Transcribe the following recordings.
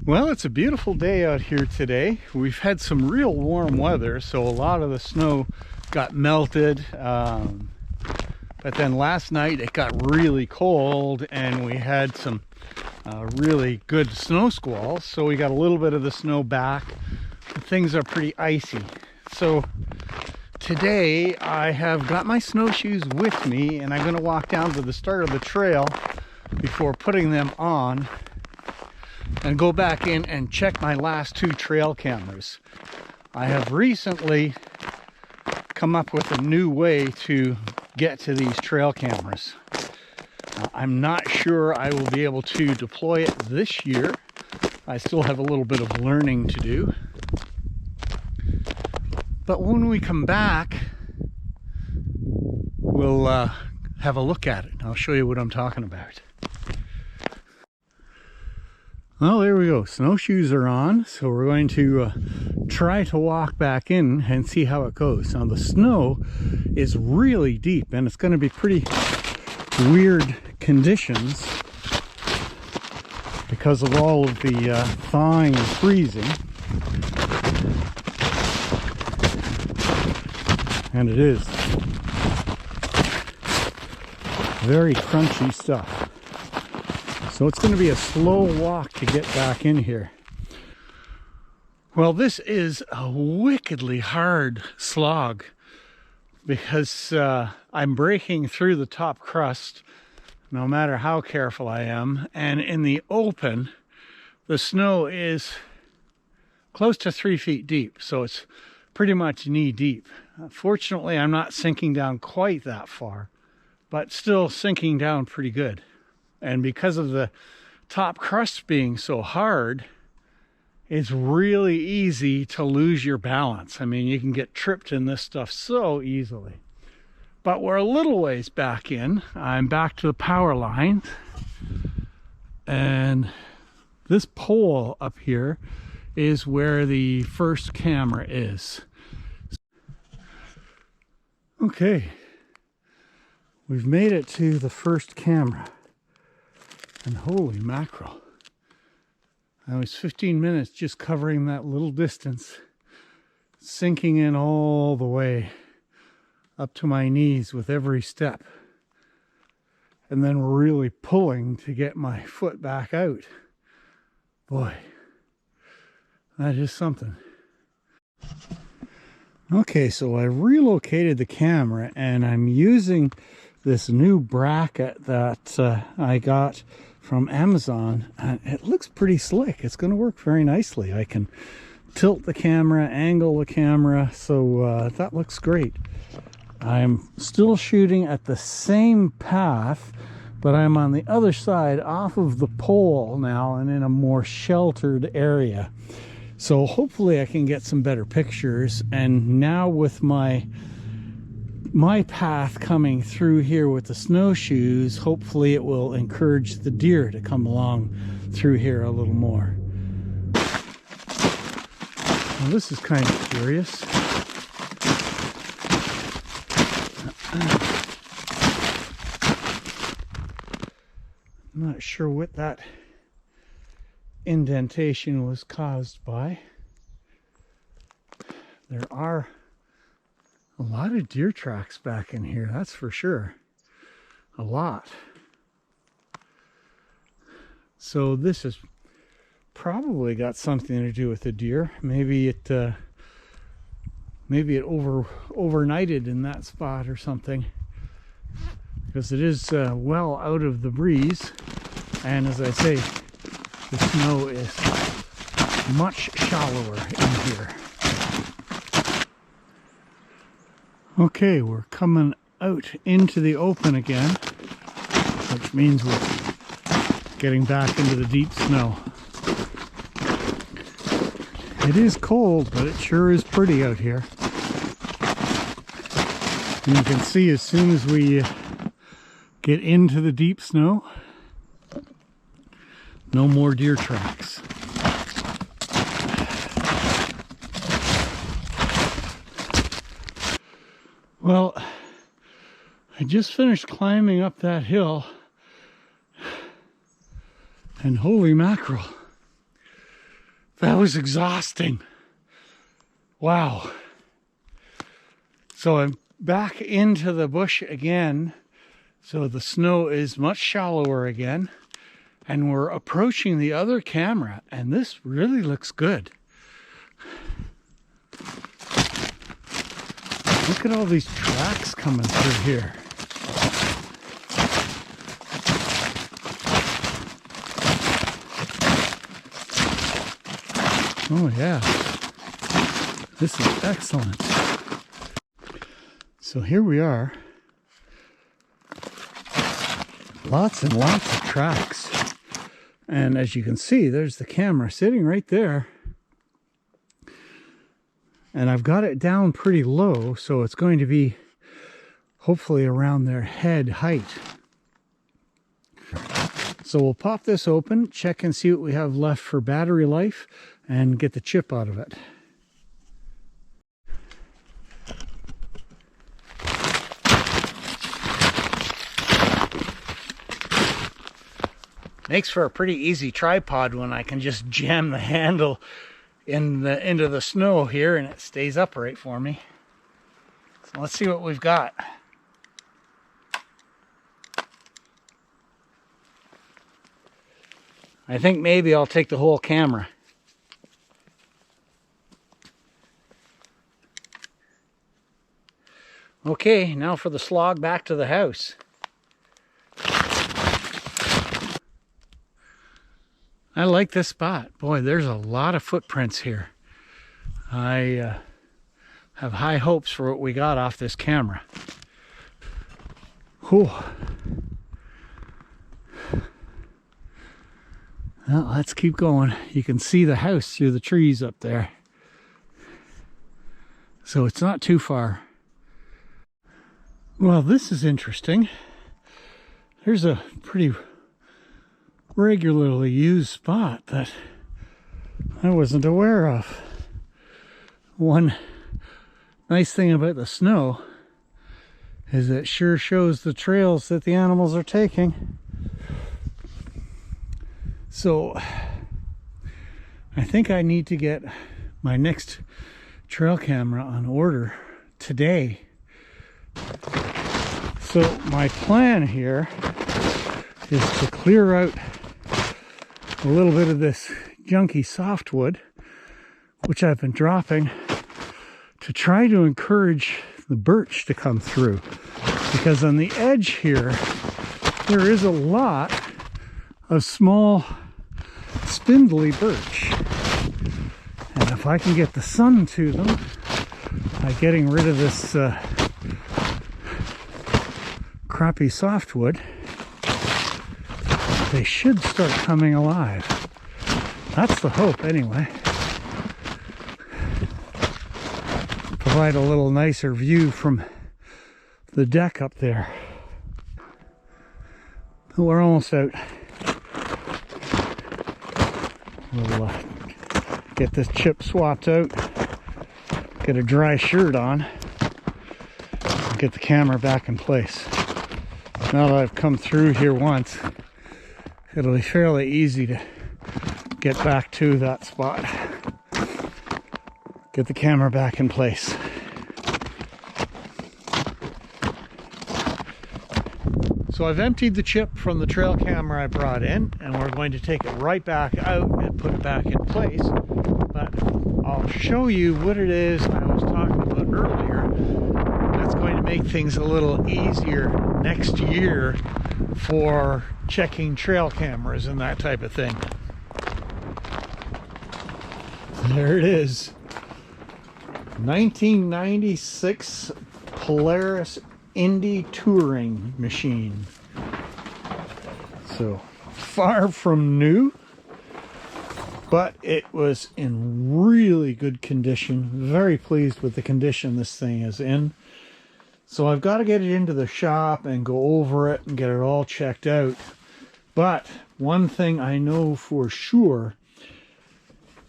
Well, it's a beautiful day out here today. We've had some real warm weather, so a lot of the snow got melted. But then last night it got really cold and we had some really good snow squalls. So we got a little bit of the snow back. Things are pretty icy. So today I have got my snowshoes with me and I'm going to walk down to the start of the trail before putting them on and go back in and check my last two trail cameras. I have recently come up with a new way to get to these trail cameras. I'm not sure I will be able to deploy it this year. I still have a little bit of learning to do. But when we come back, we'll have a look at it. I'll show you what I'm talking about. Well, there we go. Snowshoes are on, so we're going to try to walk back in and see how it goes. Now, the snow is really deep, and it's going to be pretty weird conditions because of all of the thawing and freezing. And it is very crunchy stuff. So it's going to be a slow walk to get back in here. Well, this is a wickedly hard slog because I'm breaking through the top crust no matter how careful I am. And in the open, the snow is close to 3 feet deep. So it's pretty much knee deep. Fortunately, I'm not sinking down quite that far, but still sinking down pretty good. And because of the top crust being so hard, it's really easy to lose your balance. I mean, you can get tripped in this stuff so easily. But we're a little ways back in. I'm back to the power line. And this pole up here is where the first camera is. Okay. We've made it to the first camera. And holy mackerel. I was 15 minutes just covering that little distance, sinking in all the way up to my knees with every step, and then really pulling to get my foot back out. Boy, that is something. Okay, so I relocated the camera and I'm using this new bracket that I got from Amazon, and it looks pretty slick. It's going to work very nicely. I can tilt the camera, angle the camera, so that looks great. I'm still shooting at the same path, but I'm on the other side off of the pole now and in a more sheltered area. So hopefully I can get some better pictures. And now with my path coming through here with the snowshoes, hopefully it will encourage the deer to come along through here a little more. Well, this is kind of curious. I'm not sure what that indentation was caused by. There are a lot of deer tracks back in here, that's for sure. A lot. So this has probably got something to do with the deer. Maybe it overnighted in that spot or something, because it is well out of the breeze, and as I say, the snow is much shallower in here. Okay, we're coming out into the open again, which means we're getting back into the deep snow. It is cold, but it sure is pretty out here. And you can see as soon as we get into the deep snow, no more deer tracks. Well, I just finished climbing up that hill, and holy mackerel, That was exhausting. Wow. So I'm back into the bush again. So the snow is much shallower again. And we're approaching the other camera, and this really looks good. Look at all these tracks coming through here. Oh yeah, this is excellent. So here we are. Lots and lots of tracks. And as you can see, there's the camera sitting right there. And I've got it down pretty low, so it's going to be hopefully around their head height. So we'll pop this open, check and see what we have left for battery life, and get the chip out of it. Makes for a pretty easy tripod when I can just jam the handle into the snow here and it stays upright for me. So let's see what we've got. I think maybe I'll take the whole camera. Okay, now for the slog back to the house. I like this spot. Boy, there's a lot of footprints here. I have high hopes for what we got off this camera. Whew. Well, let's keep going. You can see the house through the trees up there. So it's not too far. Well, this is interesting. There's a pretty regularly used spot that I wasn't aware of. One nice thing about the snow is it sure shows the trails that the animals are taking. So I think I need to get my next trail camera on order today. So my plan here is to clear out a little bit of this junky softwood, which I've been dropping, to try to encourage the birch to come through. Because on the edge here, there is a lot of small, spindly birch. And if I can get the sun to them by getting rid of this crappy softwood, they should start coming alive. That's the hope anyway. Provide a little nicer view from the deck up there. We're almost out. We'll get this chip swapped out, get a dry shirt on, and get the camera back in place. Now that I've come through here once, it'll be fairly easy to get back to that spot. Get the camera back in place. So I've emptied the chip from the trail camera I brought in, and we're going to take it right back out and put it back in place. But I'll show you what it is I was talking about earlier that's going to make things a little easier next year for checking trail cameras and that type of thing. There it is. 1996 Polaris Indy touring machine. So far from new, but it was in really good condition. Very pleased with the condition this thing is in. So I've got to get it into the shop and go over it and get it all checked out. But one thing I know for sure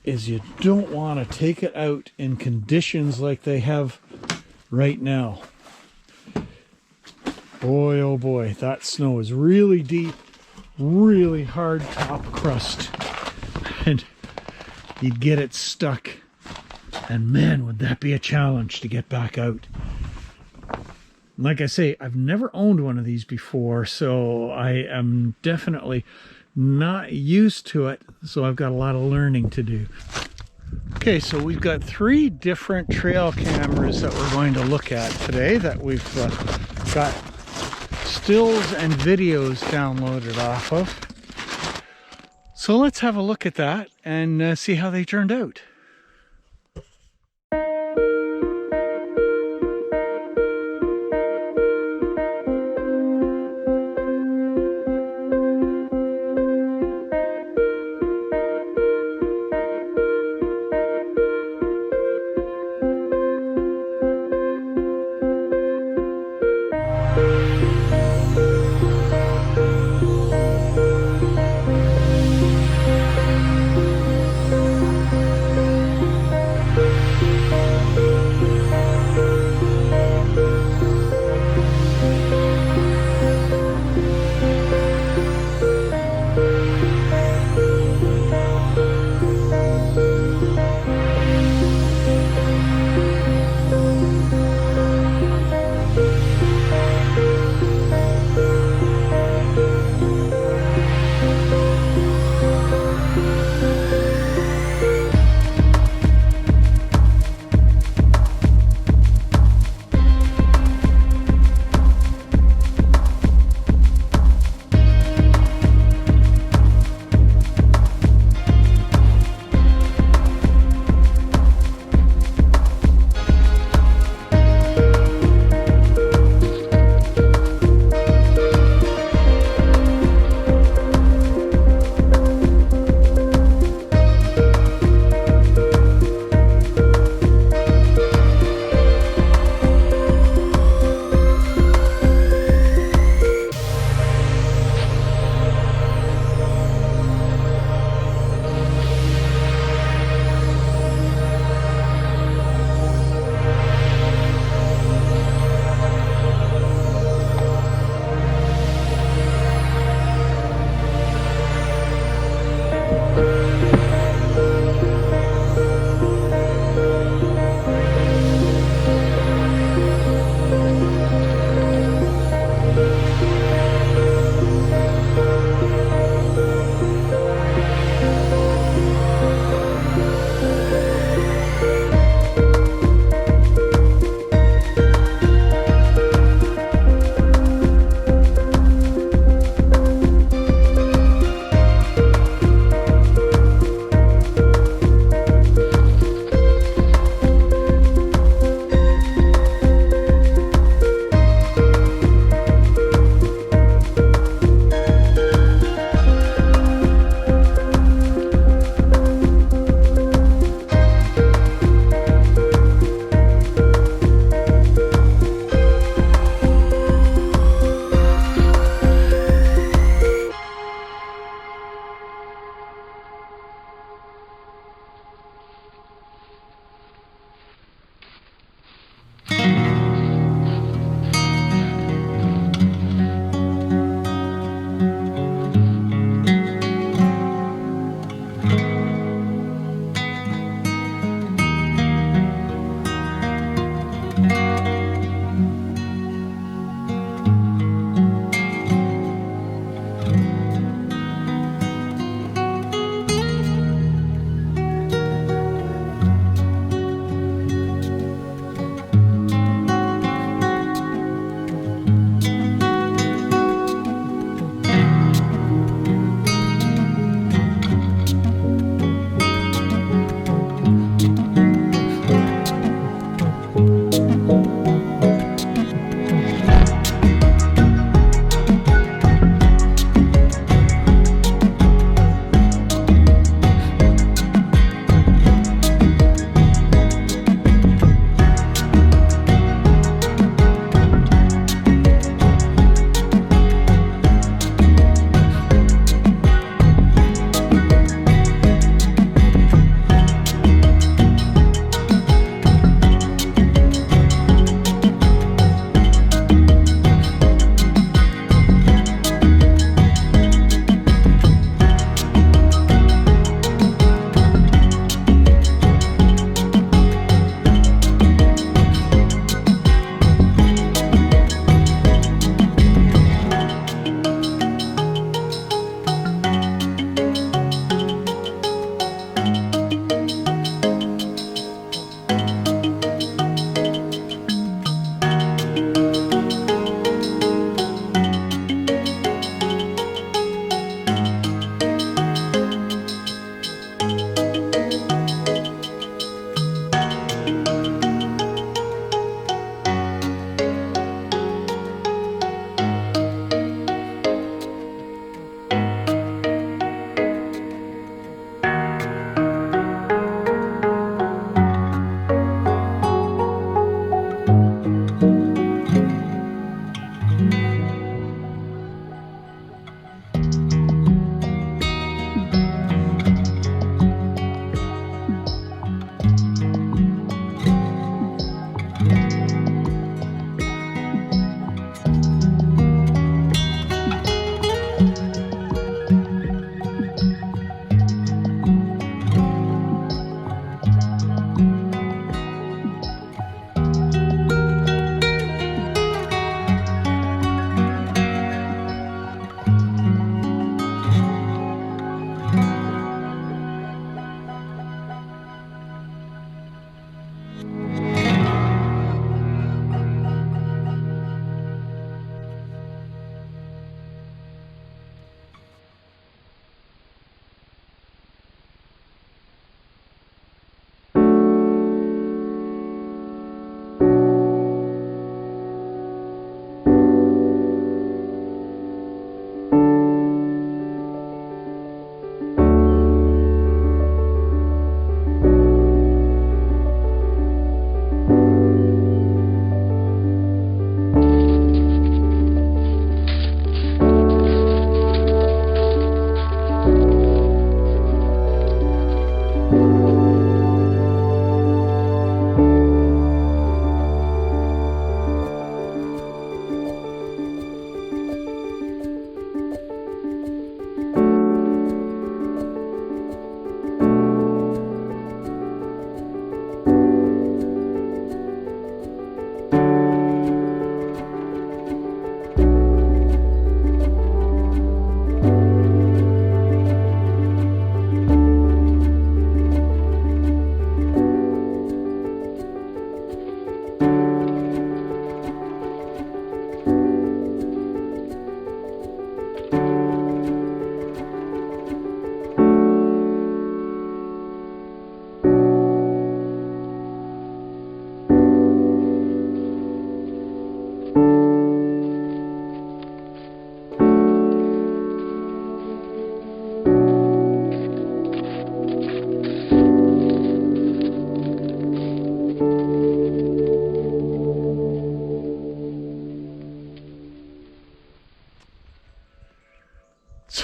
is you don't want to take it out in conditions like they have right now. Boy, oh boy, that snow is really deep, really hard top crust. And you'd get it stuck. And man, would that be a challenge to get back out. Like I say, I've never owned one of these before, so I am definitely not used to it. So I've got a lot of learning to do. Okay, so we've got 3 different trail cameras that we're going to look at today that we've got stills and videos downloaded off of. So let's have a look at that and see how they turned out.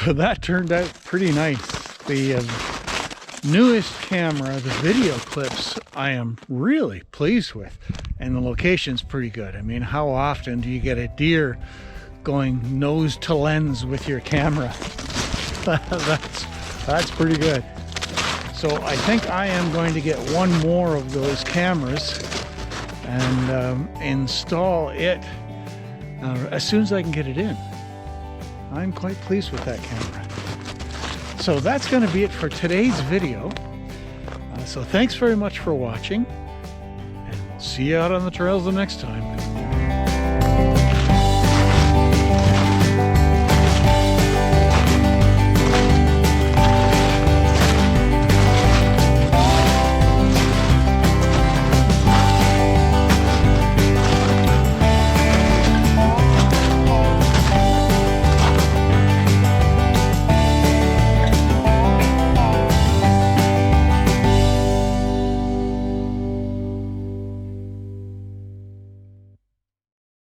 So that turned out pretty nice. The newest camera, the video clips, I am really pleased with, and the location's pretty good. I mean, how often do you get a deer going nose to lens with your camera? that's pretty good. So I think I am going to get one more of those cameras and install it as soon as I can get it in. I'm quite pleased with that camera. So that's going to be it for today's video. So thanks very much for watching, and we'll see you out on the trails the next time.